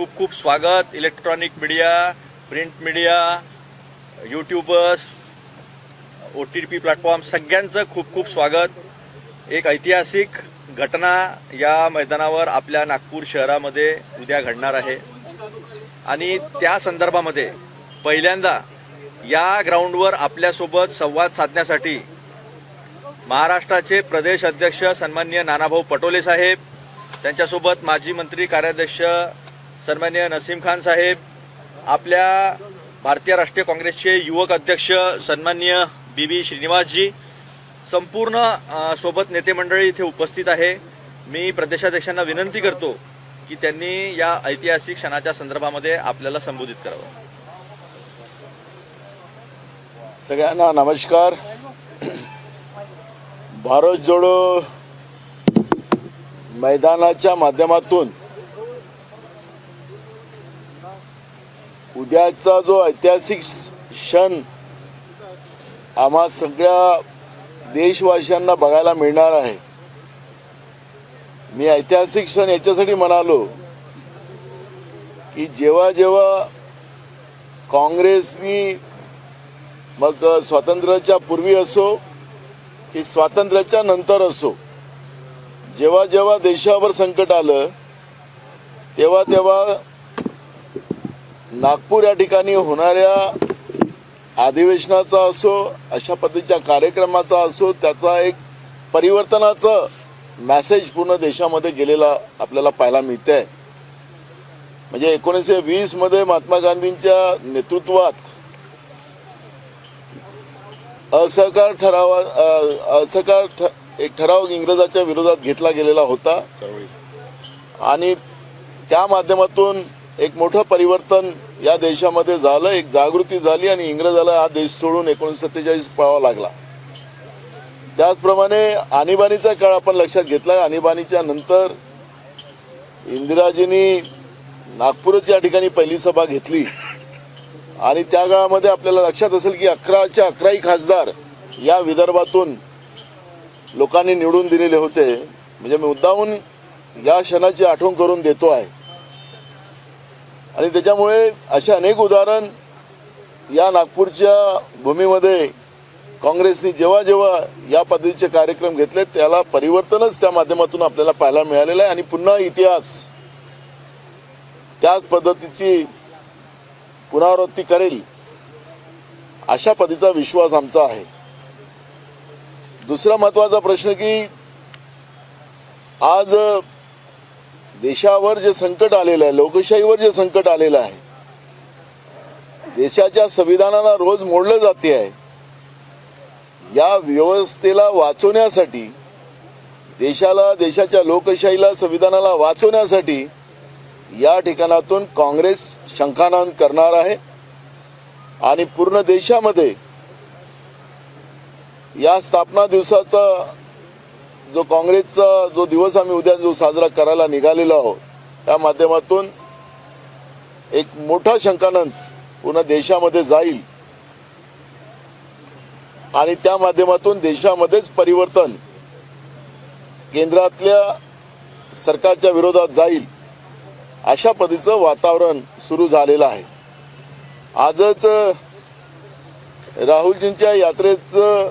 खूप खूप स्वागत. Electronic media, print media, YouTubers, OTT platform सगळ्यांचं खूप खूप स्वागत. एक ऐतिहासिक घटना या मैदानावर आपल्या नागपूर शहरामध्ये उद्या घडणार आहे आणि त्या संदर्भामध्ये पहिल्यांदा या ग्राउंडवर आपल्यासोबत संवाद साधण्यासाठी महाराष्ट्राचे प्रदेश अध्यक्ष सन्माननीय नानाभाऊ पटोले साहेब, त्यांच्यासोबत माजी मंत्री कार्याध्यक्ष सन्माननीय नसीम खान साहेब, आपल्या भारतीय राष्ट्रीय काँग्रेसचे युवक अध्यक्ष सन्माननीय BB श्रीनिवासजी, संपूर्ण सोबत नेते मंडळी इथे उपस्थित आहे. मी प्रदेशाध्यक्षांना विनंती करतो की त्यांनी या ऐतिहासिक क्षणाच्या संदर्भामध्ये आपल्याला संबोधित करावं. सगळ्यांना नमस्कार. भारत जोडो मैदानाच्या माध्यमातून उद्याचा जो ऐतिहासिक क्षण आम्हा सगळ्या देशवासियांना बघायला मिळणार आहे. मी ऐतिहासिक क्षण याच्यासाठी म्हणालो की जेव्हा जेव्हा काँग्रेसनी मग स्वातंत्र्याच्या पूर्वी असो की स्वातंत्र्याच्या नंतर असो, जेव्हा जेव्हा देशावर संकट आलं तेव्हा तेव्हा नागपूर या ठिकाणी होणाऱ्या अधिवेशनाचा असो, अशा पद्धतीच्या कार्यक्रमाचा असो, त्याचा एक परिवर्तनाचा मेसेज पूर्ण देशामध्ये गेलेला आपल्याला पाहायला मिळते आहे. म्हणजे 1920 मध्ये महात्मा गांधींच्या नेतृत्वात एक ठराव इंग्रजाच्या विरोधात घेतला गेलेला होता आणि त्या माध्यमातून एक मोठं परिवर्तन या देशामध्ये झालं, एक जागृती झाली आणि इंग्रजाला हा देश सोडून 1947 पळावा लागला. त्याचप्रमाणे आणीबाणीचा काळ आपण लक्षात घेतला. आणीबाणीच्या नंतर इंदिराजींनी नागपूरच या ठिकाणी पहिली सभा घेतली आणि त्या काळामध्ये आपल्याला लक्षात असेल की 11च्या 11 खासदार या विदर्भातून लोकांनी निवडून दिलेले होते. म्हणजे मी मुद्दामून या क्षणाची आठवण करून देतो आहे आणि त्याच्यामुळे अशा अनेक उदाहरण या नागपूरच्या भूमीमध्ये काँग्रेसने जेव्हा जेव्हा या पद्धतीचे कार्यक्रम घेतले त्याला परिवर्तनच त्या माध्यमातून आपल्याला पाहायला मिळालेलं आहे आणि पुन्हा इतिहास त्याच पद्धतीची पुनरावृत्ती करेल अशा पद्धतीचा विश्वास आमचा आहे. दुसरा महत्वाचा प्रश्न की आज देशावर जे संकट आलेलं आहे, लोकशाहीवर जे संकट आलेलं आहे, देशाच्या संविधानाला रोज मोडलं जाते आहे, या व्यवस्थेला वाचवण्यासाठी, देशाला, देशाच्या लोकशाहीला, संविधानाला वाचवण्यासाठी या ठिकाणातून काँग्रेस शंखानंद करणार आहे आणि पूर्ण देशामध्ये या स्थापना दिवसाचा जो काँग्रेसचा जो दिवस आम्ही उद्या जो साजरा करायला निघालेलो आहोत त्या माध्यमातून एक मोठा शंखानंद पूर्ण देशामध्ये जाईल आणि त्या माध्यमातून देशामध्येच परिवर्तन केंद्रातल्या सरकारच्या विरोधात जाईल अशा पद्धतीचं वातावरण सुरू झालेलं आहे. आजच राहुलजींच्या यात्रेचं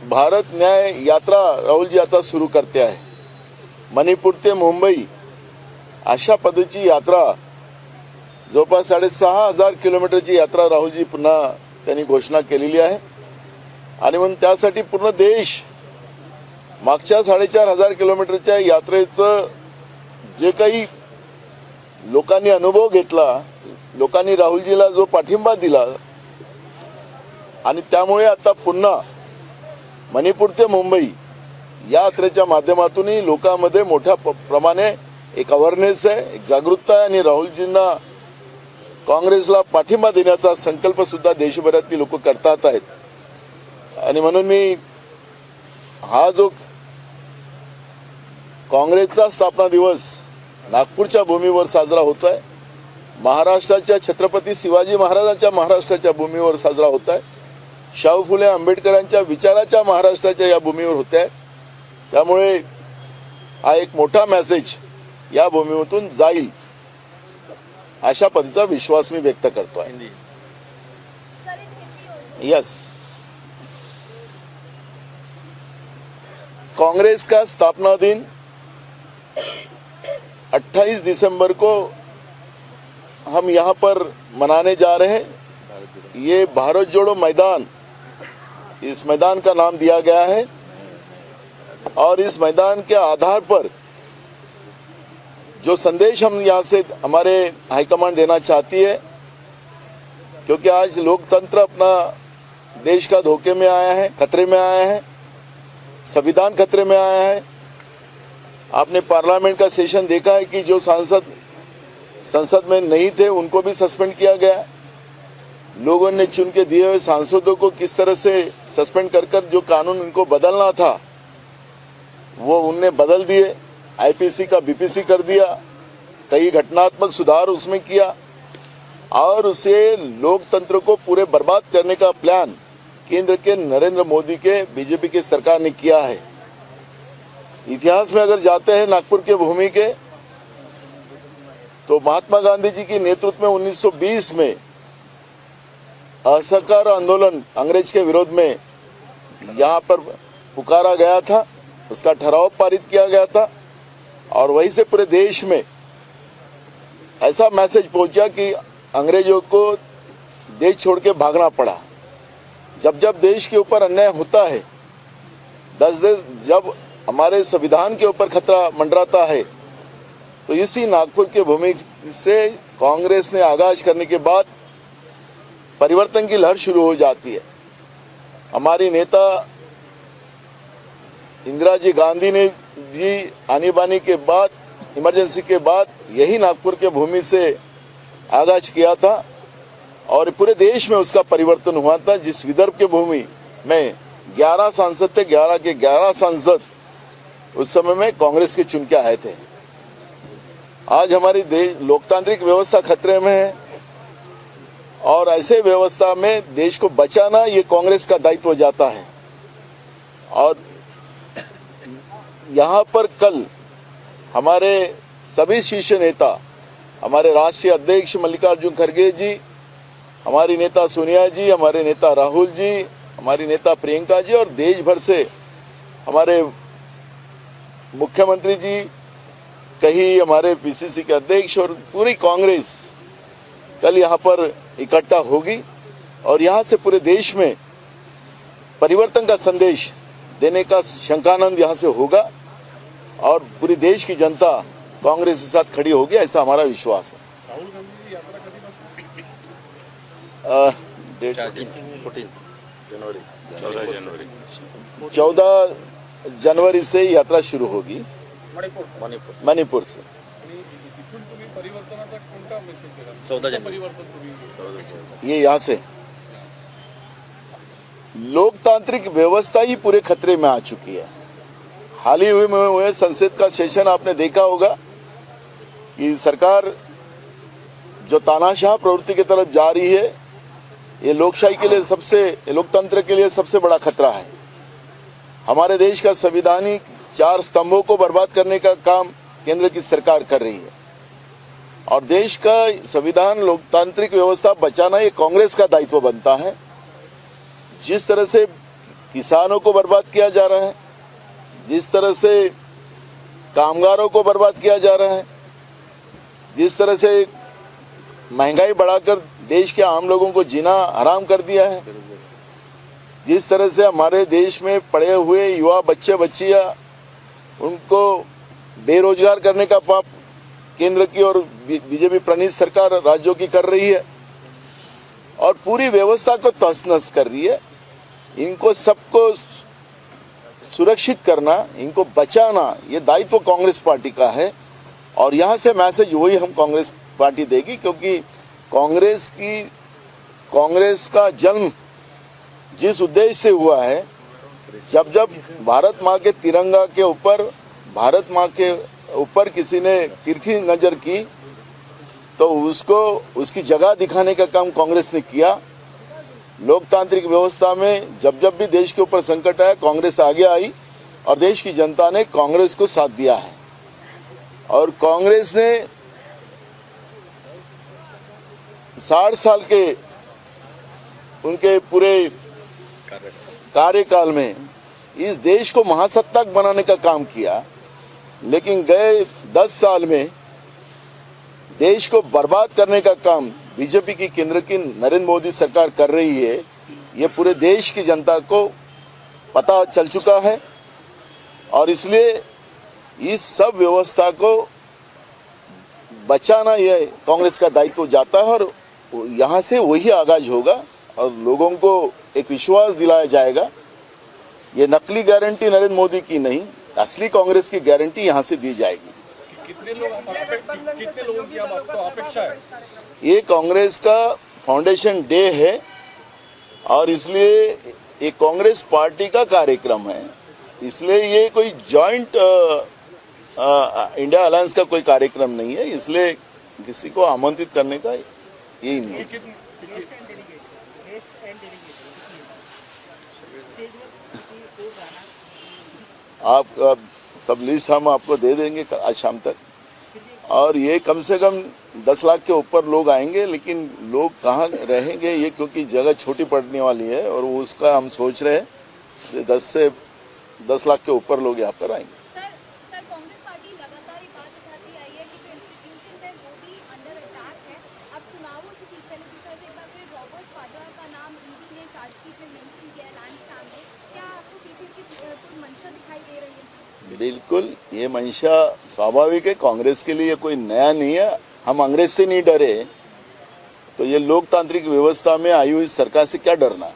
भारत न्याय यात्रा राहुलजी आता सुरू करते आहे. मणिपूर ते मुंबई अशा पद्धतीची यात्रा जवळपास 6,500 किलोमीटरची यात्रा राहुलजी पुन्हा त्यांनी घोषणा केलेली आहे आणि म्हणून त्यासाठी पूर्ण देश मागच्या 4,500 किलोमीटरच्या यात्रेचं जे काही लोकांनी अनुभव घेतला, लोकांनी राहुलजीला जो पाठिंबा दिला आणि त्यामुळे आता पुन्हा मणिपूर ते मुंबई या यात्रेच्या माध्यमातूनही लोकांमध्ये मोठ्या प्रमाणे एक अवेअरनेस आहे, एक जागरूकता आहे आणि राहुलजींना काँग्रेसला पाठिंबा देण्याचा संकल्प सुद्धा देशभरातली लोक करतात आहेत. आणि म्हणून मी हा जो काँग्रेसचा स्थापना दिवस नागपूरच्या भूमीवर साजरा होतोय, महाराष्ट्राच्या छत्रपती शिवाजी महाराजांच्या महाराष्ट्राच्या भूमीवर साजरा होत आहे, शाहू फुले आंबेडकरांच्या विचाराच्या महाराष्ट्राच्या या भूमीवर होत आहे. त्यामुळे हा एक मोठा मेसेज या भूमीतून जाईल अशा पद्धतीचा विश्वास मी व्यक्त करतो आहे. हिंदी यस, कांग्रेस का स्थापना दिन 28 दिसंबर को हम यहाँ पर मनाने जा रहे हैं. ये भारत जोड़ो मैदान, इस मैदान का नाम दिया गया है और इस मैदान के आधार पर जो संदेश हम यहाँ से हमारे हाईकमांड देना चाहती है, क्योंकि आज लोकतंत्र अपना देश का धोखे में आया है, खतरे में आया है, संविधान खतरे में आया है. आपने पार्लियामेंट का सेशन देखा है कि जो सांसद संसद में नहीं थे उनको भी सस्पेंड किया गया. लोगों ने चुन के दिए हुए सांसदों को किस तरह से सस्पेंड कर कर जो कानून उनको बदलना था वो उनने बदल दिए. आईपीसी का बीपीसी कर दिया, कई घटनात्मक सुधार उसमें किया और उसे लोकतंत्र को पूरे बर्बाद करने का प्लान केंद्र के नरेंद्र मोदी के बीजेपी की सरकार ने किया है. इतिहास में अगर जाते हैं नागपुर के भूमि के, तो महात्मा गांधी जी के नेतृत्व में 1920 में असहकार आंदोलन अंग्रेज के विरोध में यहाँ पर पुकारा गया था, उसका ठहराव पारित किया गया था और वहीं से पूरे देश में ऐसा मैसेज पहुंचा कि अंग्रेजों को देश छोड़ के भागना पड़ा. जब जब देश के ऊपर अन्याय होता है, जब हमारे संविधान के ऊपर खतरा मंडराता है, तो इसी नागपुर के भूमि से कांग्रेस ने आगाज करने के बाद परिवर्तन की लहर शुरू हो जाती है. हमारी नेता इंदिरा जी गांधी ने भी आनी बानी के बाद, इमरजेंसी के बाद यही नागपुर के भूमि से आगाज किया था और पूरे देश में उसका परिवर्तन हुआ था. जिस विदर्भ के भूमि में 11 सांसद थे, 11 के 11 सांसद उस समय में कांग्रेस के चुन के आए थे. आज हमारी लोकतांत्रिक व्यवस्था खतरे में है और ऐसे व्यवस्था में देश को बचाना ये कांग्रेस का दायित्व हो जाता है. और यहाँ पर कल हमारे सभी शीर्ष नेता, हमारे राष्ट्रीय अध्यक्ष मल्लिकार्जुन खड़गे जी, हमारी नेता सोनिया जी, हमारे नेता राहुल जी, हमारी नेता प्रियंका जी और देश भर से हमारे मुख्यमंत्री जी, कहीं हमारे पीसीसी के अध्यक्ष और पूरी कांग्रेस कल यहाँ पर इकट्ठा होगी और यहाँ से पूरे देश में परिवर्तन का संदेश देने का शंकानंद यहाँ से होगा और पूरी देश की जनता कांग्रेस के साथ खड़ी होगी, ऐसा हमारा विश्वास है. राहुल गांधी की यात्रा कधी पासून? 14 जनवरी से यात्रा शुरू होगी मणिपुर से. आणि इथून तुम्ही परिवर्तनाचा कोणता मेसेज दिला? 14 जानेवारी. परिवर्तन तुम्ही ये यहाँ से लोकतांत्रिक व्यवस्था ही पूरे खतरे में आ चुकी है. हाल ही हुए संसद का सेशन आपने देखा होगा कि सरकार जो तानाशाह प्रवृत्ति की तरफ जा रही है, ये लोकशाही के लिए, लोकतंत्र के लिए सबसे बड़ा खतरा है. हमारे देश का संवैधानिक 4 स्तंभों को बर्बाद करने का काम केंद्र की सरकार कर रही है और देश का संविधान, लोकतांत्रिक व्यवस्था बचाना ये कांग्रेस का दायित्व बनता है. जिस तरह से किसानों को बर्बाद किया जा रहा है, जिस तरह से कामगारों को बर्बाद किया जा रहा है, जिस तरह से महंगाई बढ़ाकर देश के आम लोगों को जीना हराम कर दिया है, जिस तरह से हमारे देश में पढ़े हुए युवा बच्चे बच्चियां उनको बेरोजगार करने का पाप केंद्र की और बीजेपी प्रणीत सरकार राज्यों की कर रही है और पूरी व्यवस्था को तहस-नहस कर रही है. इनको सबको सुरक्षित करना, इनको बचाना, ये दायित्व कांग्रेस पार्टी का है और यहाँ से मैसेज वही हम कांग्रेस पार्टी देगी, क्योंकि कांग्रेस का जन्म जिस उद्देश्य से हुआ है, जब जब भारत माँ के तिरंगा के ऊपर, भारत माँ के ऊपर किसी ने तिरछी नजर की तो उसको उसकी जगह दिखाने का काम कांग्रेस ने किया. लोकतांत्रिक व्यवस्था में जब जब भी देश के ऊपर संकट आया, कांग्रेस आगे आई और देश की जनता ने कांग्रेस को साथ दिया है और कांग्रेस ने 60 साल के उनके पूरे कार्यकाल में इस देश को महासत्ता बनाने का काम किया, लेकिन गए 10 साल में देश को बर्बाद करने का काम बीजेपी की केंद्र की नरेंद्र मोदी सरकार कर रही है। ये पूरे देश की जनता को पता चल चुका है और इसलिए इस सब व्यवस्था को बचाना ये कांग्रेस का दायित्व जाता है और यहाँ से वही आगाज होगा और लोगों को एक विश्वास दिलाया जाएगा। ये नकली गारंटी नरेंद्र मोदी की नहीं, असली कांग्रेस की गारंटी यहाँ से दी जाएगी। कितने लोगों की अब आपको अपेक्षा है? ये कांग्रेस का फाउंडेशन डे है और इसलिए ये कांग्रेस पार्टी का कार्यक्रम है, इसलिए ये कोई जॉइंट इंडिया अलायंस का कोई कार्यक्रम नहीं है, इसलिए किसी को आमंत्रित करने का यही नहीं है। आप सब लिस्ट हम आपको दे देंगे आज शाम तक और ये कम से कम 10 लाख के ऊपर लोग आएंगे, लेकिन लोग कहाँ रहेंगे ये, क्योंकि जगह छोटी पड़ने वाली है और उसका हम सोच रहे हैं 10 से 10 लाख के ऊपर लोग यहाँ पर आएंगे। सर, कांग्रेस पार्टी लगातार ये बात उठाती आई है कि जो इंस्टीट्यूशन है वो भी अंडर अटैक है। अब चुनावों से ठीक पहले एक बार फिर रॉबर्ट वाड्रा का नाम ईडी ने चार्जशीट में मेंशन किया है लैंडस्कैम में। क्या आपको बीजेपी की मंशा दिखाई दे रही है? बिल्कुल, ये मंशा स्वाभाविक है, कांग्रेस के लिए कोई नया नहीं है। हम अंग्रेज से नहीं डरे तो ये लोकतांत्रिक व्यवस्था में आई हुई सरकार से क्या डरना।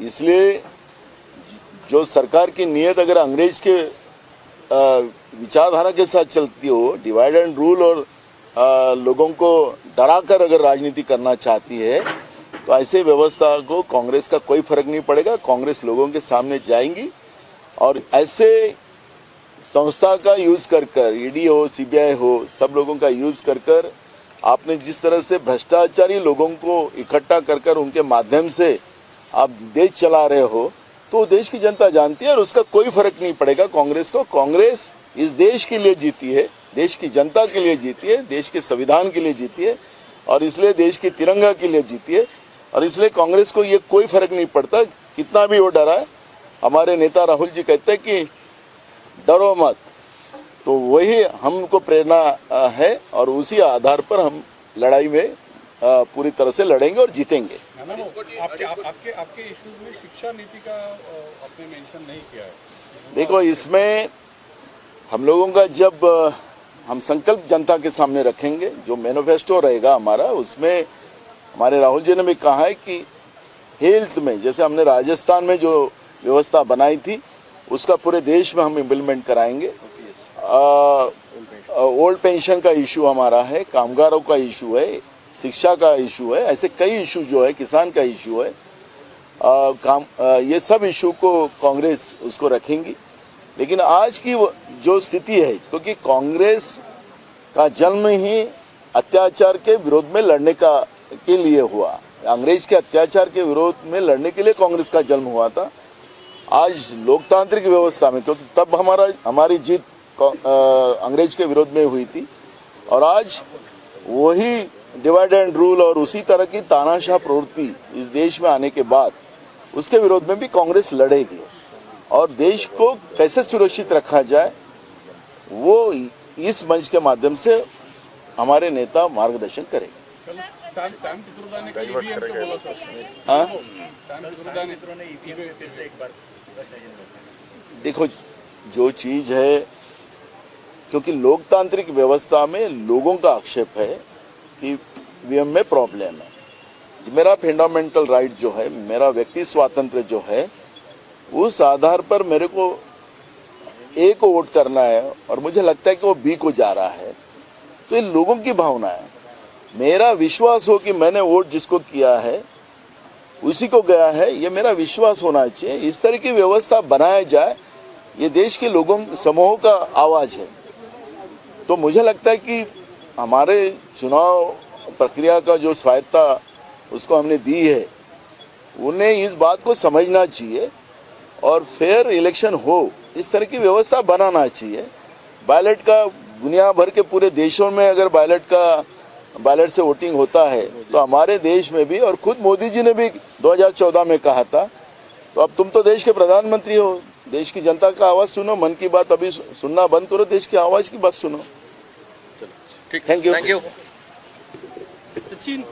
इसलिए जो सरकार की नीयत अगर अंग्रेज के विचारधारा के साथ चलती हो, डिवाइड एंड रूल और लोगों को डराकर अगर राजनीति करना चाहती है, तो ऐसे व्यवस्था को कांग्रेस का कोई फर्क नहीं पड़ेगा। कांग्रेस लोगों के सामने जाएंगी और ऐसे संस्था का यूज कर ईडी हो, सीबीआई हो, सब लोगों का यूज कर आपने जिस तरह से भ्रष्टाचारी लोगों को इकट्ठा कर उनके माध्यम से आप देश चला रहे हो, तो देश की जनता जानती है और उसका कोई फर्क नहीं पड़ेगा कांग्रेस को। कांग्रेस इस देश के लिए जीती है, देश की जनता के लिए जीती है, देश के संविधान के लिए जीती है और इसलिए देश की तिरंगा के लिए जीती है और इसलिए कांग्रेस को ये कोई फर्क नहीं पड़ता कितना भी वो डरा है। हमारे नेता राहुल जी कहते हैं कि डरो मत, तो वही हमको प्रेरणा है और उसी आधार पर हम लड़ाई में पूरी तरह से लड़ेंगे और जीतेंगे। आपके इशू में शिक्षा नीति का आपने मेंशन नहीं किया है। देखो, इसमें हम लोगों का जब हम संकल्प जनता के सामने रखेंगे, जो मैनिफेस्टो रहेगा हमारा, उसमें हमारे राहुल जी ने भी कहा है कि हेल्थ में जैसे हमने राजस्थान में जो व्यवस्था बनाई थी उसका पूरे देश में हम इम्प्लीमेंट कराएंगे। ओल्ड पेंशन का इशू हमारा है, कामगारों का इशू है, शिक्षा का इशू है, ऐसे कई इशू जो है, किसान का इशू है, ये सब इशू को कांग्रेस उसको रखेंगी। लेकिन आज की जो स्थिति है, क्योंकि कांग्रेस का जन्म ही अत्याचार के विरोध में लड़ने के लिए हुआ, अंग्रेज के अत्याचार के विरोध में लड़ने के लिए कांग्रेस का जन्म हुआ था। आज लोकतांत्रिक व्यवस्था में, क्योंकि तब हमारी जीत अंग्रेज के विरोध में हुई थी और आज वही डिवाइड एंड रूल और उसी तरह की तानाशाह प्रवृत्ति इस देश में आने के बाद उसके विरोध में भी कांग्रेस लड़ेगी और देश को कैसे सुरक्षित रखा जाए वो इस मंच के माध्यम से हमारे नेता मार्गदर्शन करेंगे। देखो, जो चीज है, क्योंकि लोकतांत्रिक व्यवस्था में लोगों का आक्षेप है कि ईवीएम में प्रॉब्लम है। मेरा फंडामेंटल राइट जो है, मेरा व्यक्ति स्वातंत्र जो है, उस आधार पर मेरे को ए को वोट करना है और मुझे लगता है कि वो बी को जा रहा है, तो ये लोगों की भावना है। मेरा विश्वास हो कि मैंने वोट जिसको किया है उसी को गया है, ये मेरा विश्वास होना चाहिए। इस तरह की व्यवस्था बनाया जाए, ये देश के लोगों समूहों का आवाज है। तो मुझे लगता है कि हमारे चुनाव प्रक्रिया का जो स्वायत्ता उसको हमने दी है, उन्हें इस बात को समझना चाहिए और फेयर इलेक्शन हो, इस तरह की व्यवस्था बनाना चाहिए। बैलेट का दुनिया भर के पूरे देशों में अगर बैलेट का बैलेट से वोटिंग होता है, तो हमारे देश में भी, और खुद मोदी जी ने भी 2014 में कहा था, तो अब तुम तो देश के प्रधानमंत्री हो, देश की जनता का आवाज सुनो, मन की बात अभी सुनना बंद करो, देश की आवाज की बात सुनो। ठीक, Thank you. थँक्यू. सचिन